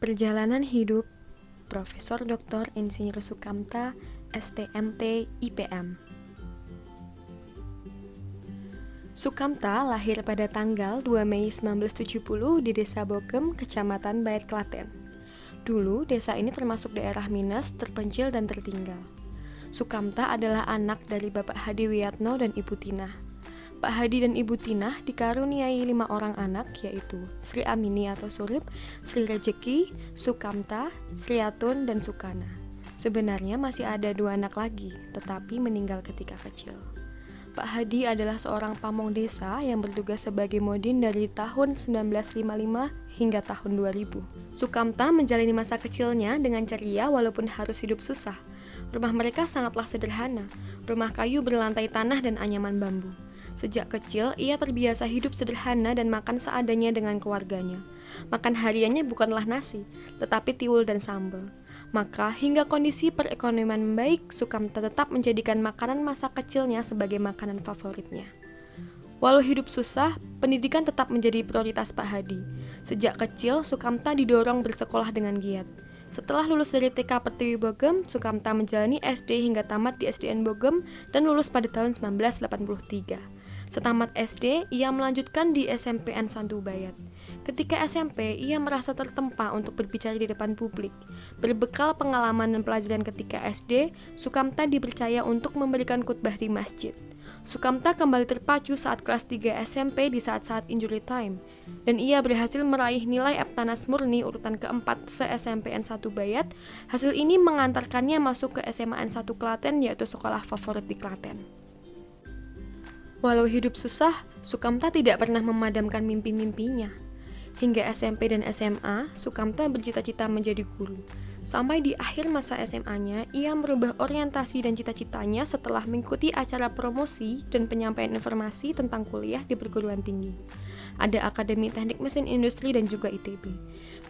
Perjalanan hidup Profesor Dr. Insinyur Sukamta, STMT, IPM. Sukamta lahir pada tanggal 2 Mei 1970 di Desa Bogem, Kecamatan Bayat, Klaten. Dulu, desa ini termasuk daerah Minus, terpencil dan tertinggal. Sukamta adalah anak dari Bapak Hadi Wiyatno dan Ibu Tinah. Pak Hadi dan Ibu Tinah dikaruniai 5 orang anak, yaitu Sri Amini atau Surip, Sri Rejeki, Sukamta, Sri Atun, dan Sukana. Sebenarnya masih ada 2 anak lagi, tetapi meninggal ketika kecil. Pak Hadi adalah seorang pamong desa yang bertugas sebagai modin dari tahun 1955 hingga tahun 2000. Sukamta menjalani masa kecilnya dengan ceria walaupun harus hidup susah. Rumah mereka sangatlah sederhana, rumah kayu berlantai tanah dan anyaman bambu. Sejak kecil, ia terbiasa hidup sederhana dan makan seadanya dengan keluarganya. Makan hariannya bukanlah nasi, tetapi tiwul dan sambal. Maka, hingga kondisi perekonomian membaik, Sukamta tetap menjadikan makanan masa kecilnya sebagai makanan favoritnya. Walau hidup susah, pendidikan tetap menjadi prioritas Pak Hadi. Sejak kecil, Sukamta didorong bersekolah dengan giat. Setelah lulus dari TK Pertiwi Bogem, Sukamta menjalani SD hingga tamat di SDN Bogem dan lulus pada tahun 1983. Setamat SD, ia melanjutkan di SMPN Santu Bayat. Ketika SMP, ia merasa tertempa untuk berbicara di depan publik. Berbekal pengalaman dan pelajaran ketika SD, Sukamta dipercaya untuk memberikan khutbah di masjid. Sukamta kembali terpacu saat kelas 3 SMP di saat-saat injury time, dan ia berhasil meraih nilai Eptanas murni urutan keempat se-SMPN 1 Bayat. Hasil ini mengantarkannya masuk ke SMAN 1 Klaten, yaitu sekolah favorit di Klaten. Walau hidup susah, Sukamta tidak pernah memadamkan mimpi-mimpinya. Hingga SMP dan SMA, Sukamta bercita-cita menjadi guru. Sampai di akhir masa SMA-nya, ia merubah orientasi dan cita-citanya setelah mengikuti acara promosi dan penyampaian informasi tentang kuliah di perguruan tinggi. Ada Akademi Teknik Mesin Industri dan juga ITB.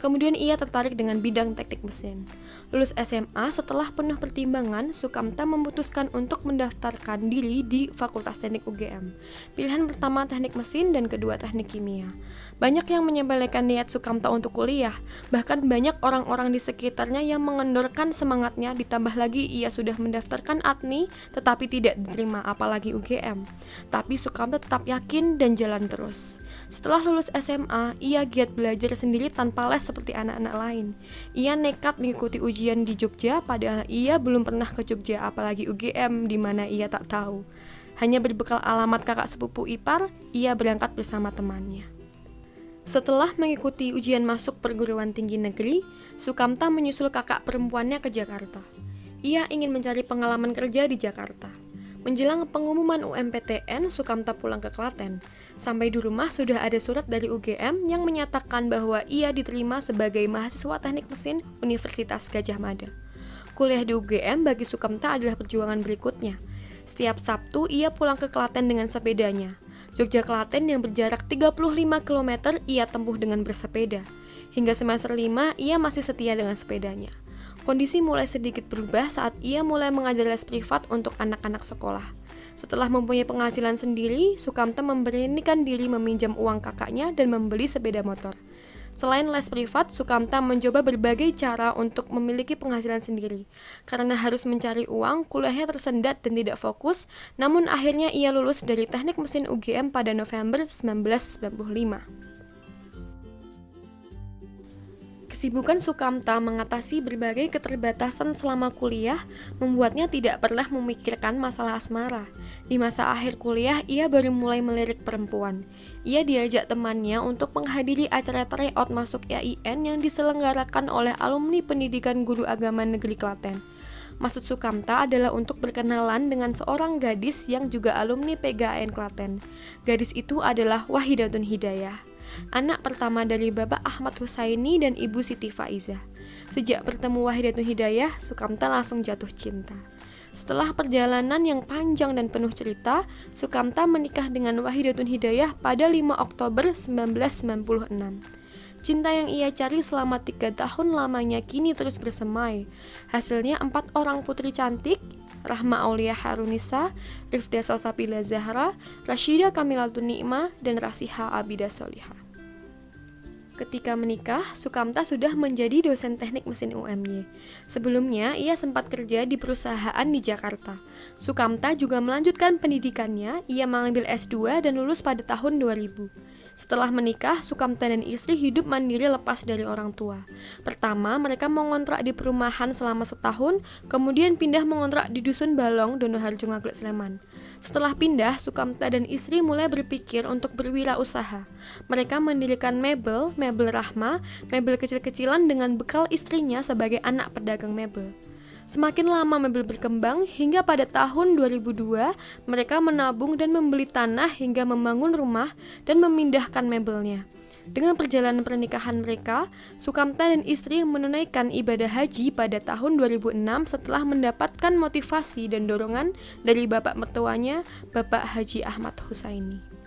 Kemudian ia tertarik dengan bidang teknik mesin. Lulus SMA, setelah penuh pertimbangan, Sukamta memutuskan untuk mendaftarkan diri di Fakultas Teknik UGM. Pilihan pertama teknik mesin dan kedua teknik kimia. Banyak yang menyepelekan niat Sukamta untuk kuliah, bahkan banyak orang-orang di sekitarnya yang mengendorkan semangatnya, ditambah lagi ia sudah mendaftarkan ATMI tetapi tidak diterima, apalagi UGM. Tapi Sukamta tetap yakin dan jalan terus. Setelah lulus SMA, ia giat belajar sendiri tanpa les seperti anak-anak lain. Ia nekat mengikuti ujian di Jogja, padahal ia belum pernah ke Jogja, apalagi UGM di mana ia tak tahu. Hanya berbekal alamat kakak sepupu ipar, ia berangkat bersama temannya. Setelah mengikuti ujian masuk perguruan tinggi negeri, Sukamta menyusul kakak perempuannya ke Jakarta. Ia ingin mencari pengalaman kerja di Jakarta. Menjelang pengumuman UMPTN, Sukamta pulang ke Klaten. Sampai di rumah sudah ada surat dari UGM yang menyatakan bahwa ia diterima sebagai mahasiswa teknik mesin Universitas Gadjah Mada. Kuliah di UGM bagi Sukamta adalah perjuangan berikutnya. Setiap Sabtu ia pulang ke Klaten dengan sepedanya. Jogja Klaten yang berjarak 35 km ia tempuh dengan bersepeda. Hingga semester 5 ia masih setia dengan sepedanya. Kondisi mulai sedikit berubah saat ia mulai mengajar les privat untuk anak-anak sekolah. Setelah mempunyai penghasilan sendiri, Sukamta memberanikan diri meminjam uang kakaknya dan membeli sepeda motor. Selain les privat, Sukamta mencoba berbagai cara untuk memiliki penghasilan sendiri. Karena harus mencari uang, kuliahnya tersendat dan tidak fokus, namun akhirnya ia lulus dari Teknik Mesin UGM pada November 1995. Kesibukan Sukamta mengatasi berbagai keterbatasan selama kuliah membuatnya tidak pernah memikirkan masalah asmara. Di masa akhir kuliah, ia baru mulai melirik perempuan. Ia diajak temannya untuk menghadiri acara tryout masuk IAIN yang diselenggarakan oleh alumni Pendidikan Guru Agama Negeri Klaten. Maksud Sukamta adalah untuk berkenalan dengan seorang gadis yang juga alumni PGAN Klaten. Gadis itu adalah Wahidatun Hidayah, anak pertama dari Bapak Ahmad Husaini dan Ibu Siti Faizah. Sejak bertemu Wahidatun Hidayah, Sukamta langsung jatuh cinta. Setelah perjalanan yang panjang dan penuh cerita, Sukamta menikah dengan Wahidatun Hidayah pada 5 Oktober 1996. Cinta yang ia cari selama 3 tahun lamanya kini terus bersemai. Hasilnya 4 orang putri cantik, Rahma Aulia Harunisa, Rifda Salsabila Zahra, Rashida Kamilatun Nikmah, dan Rasiha Abidah Solihah. Ketika menikah, Sukamta sudah menjadi dosen teknik mesin UMY. Sebelumnya, ia sempat kerja di perusahaan di Jakarta. Sukamta juga melanjutkan pendidikannya, ia mengambil S2 dan lulus pada tahun 2000. Setelah menikah, Sukamta dan istri hidup mandiri lepas dari orang tua. Pertama, mereka mengontrak di perumahan selama setahun, kemudian pindah mengontrak di Dusun Balong, Donoharjo, Ngaglik, Sleman. Setelah pindah, Sukamta dan istri mulai berpikir untuk berwirausaha. Mereka mendirikan mebel Rahma, mebel kecil-kecilan dengan bekal istrinya sebagai anak pedagang mebel. Semakin lama mebel berkembang, hingga pada tahun 2002, mereka menabung dan membeli tanah hingga membangun rumah dan memindahkan mebelnya. Dengan perjalanan pernikahan mereka, Sukamta dan istri menunaikan ibadah haji pada tahun 2006 setelah mendapatkan motivasi dan dorongan dari bapak mertuanya, Bapak Haji Ahmad Husaini.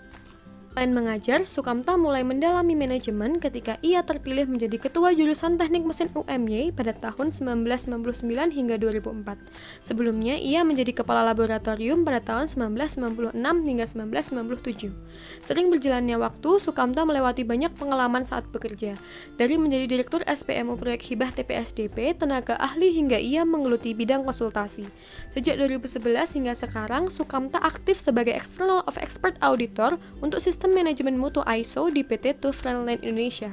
Selain mengajar, Sukamta mulai mendalami manajemen ketika ia terpilih menjadi ketua jurusan teknik mesin UMY pada tahun 1999 hingga 2004. Sebelumnya, ia menjadi kepala laboratorium pada tahun 1996 hingga 1997. Sering berjalannya waktu, Sukamta melewati banyak pengalaman saat bekerja. Dari menjadi direktur SPMU Proyek Hibah TPSDP, tenaga ahli hingga ia menggeluti bidang konsultasi. Sejak 2011 hingga sekarang, Sukamta aktif sebagai External of Expert Auditor untuk sistem manajemen mutu ISO di PT TUV Railline Indonesia.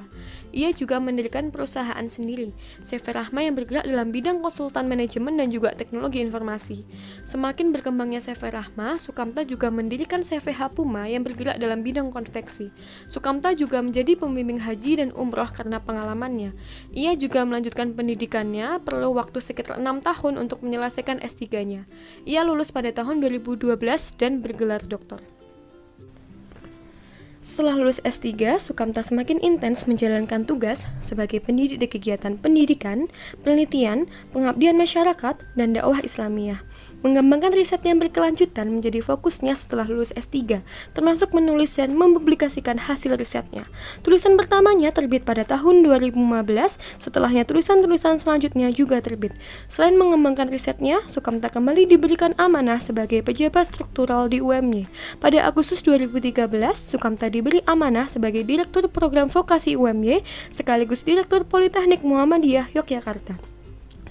Ia juga mendirikan perusahaan sendiri, CV Rahma, yang bergerak dalam bidang konsultan manajemen dan juga teknologi informasi. Semakin berkembangnya CV Rahma, Sukamta juga mendirikan CVH Puma yang bergerak dalam bidang konveksi. Sukamta juga menjadi pembimbing haji dan umroh karena pengalamannya. Ia juga melanjutkan pendidikannya, perlu waktu sekitar 6 tahun untuk menyelesaikan S3-nya. Ia lulus pada tahun 2012 dan bergelar doktor. Setelah lulus S3, Sukamta semakin intens menjalankan tugas sebagai pendidik di kegiatan pendidikan, penelitian, pengabdian masyarakat, dan dakwah Islamiyah. Mengembangkan riset yang berkelanjutan menjadi fokusnya setelah lulus S3, termasuk menulis dan mempublikasikan hasil risetnya. Tulisan pertamanya terbit pada tahun 2015, setelahnya tulisan-tulisan selanjutnya juga terbit. Selain mengembangkan risetnya, Sukamta kembali diberikan amanah sebagai pejabat struktural di UMY. Pada Agustus 2013, Sukamta diberi amanah sebagai Direktur Program Vokasi UMY, sekaligus Direktur Politeknik Muhammadiyah Yogyakarta.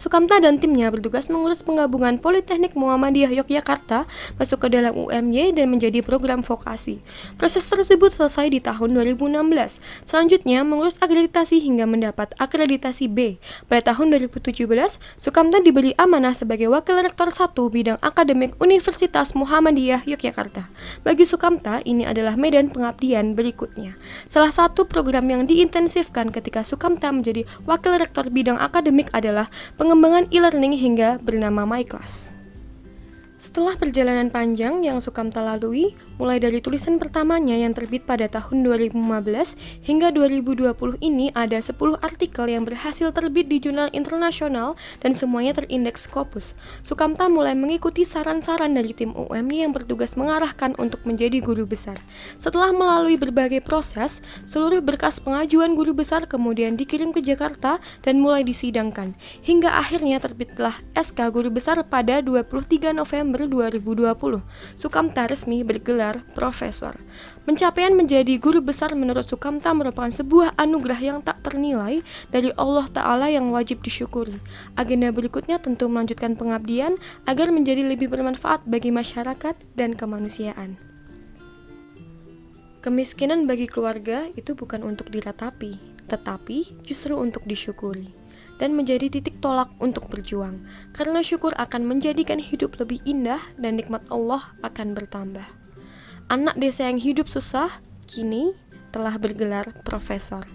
Sukamta dan timnya bertugas mengurus penggabungan Politeknik Muhammadiyah Yogyakarta masuk ke dalam UMY dan menjadi program vokasi. Proses tersebut selesai di tahun 2016. Selanjutnya mengurus akreditasi hingga mendapat akreditasi B. Pada tahun 2017, Sukamta diberi amanah sebagai Wakil Rektor 1 Bidang Akademik Universitas Muhammadiyah Yogyakarta. Bagi Sukamta, ini adalah medan pengabdian berikutnya. Salah satu program yang diintensifkan ketika Sukamta menjadi Wakil Rektor Bidang Akademik adalah pengembangan e-learning hingga bernama MyClass. Setelah perjalanan panjang yang Sukamta lalui, mulai dari tulisan pertamanya yang terbit pada tahun 2015 hingga 2020 ini ada 10 artikel yang berhasil terbit di jurnal internasional dan semuanya terindeks Scopus. Sukamta mulai mengikuti saran-saran dari tim UMY yang bertugas mengarahkan untuk menjadi guru besar. Setelah melalui berbagai proses, seluruh berkas pengajuan guru besar kemudian dikirim ke Jakarta dan mulai disidangkan. Hingga akhirnya terbitlah SK Guru Besar pada 23 November 2020. Sukamta resmi bergelar profesor. Pencapaian menjadi guru besar menurut Sukamta merupakan sebuah anugerah yang tak ternilai dari Allah Ta'ala yang wajib disyukuri. Agenda berikutnya tentu melanjutkan pengabdian agar menjadi lebih bermanfaat bagi masyarakat dan kemanusiaan. Kemiskinan bagi keluarga itu bukan untuk diratapi, tetapi justru untuk disyukuri dan menjadi titik tolak untuk berjuang, karena syukur akan menjadikan hidup lebih indah dan nikmat Allah akan bertambah. Anak desa yang hidup susah, kini telah bergelar profesor.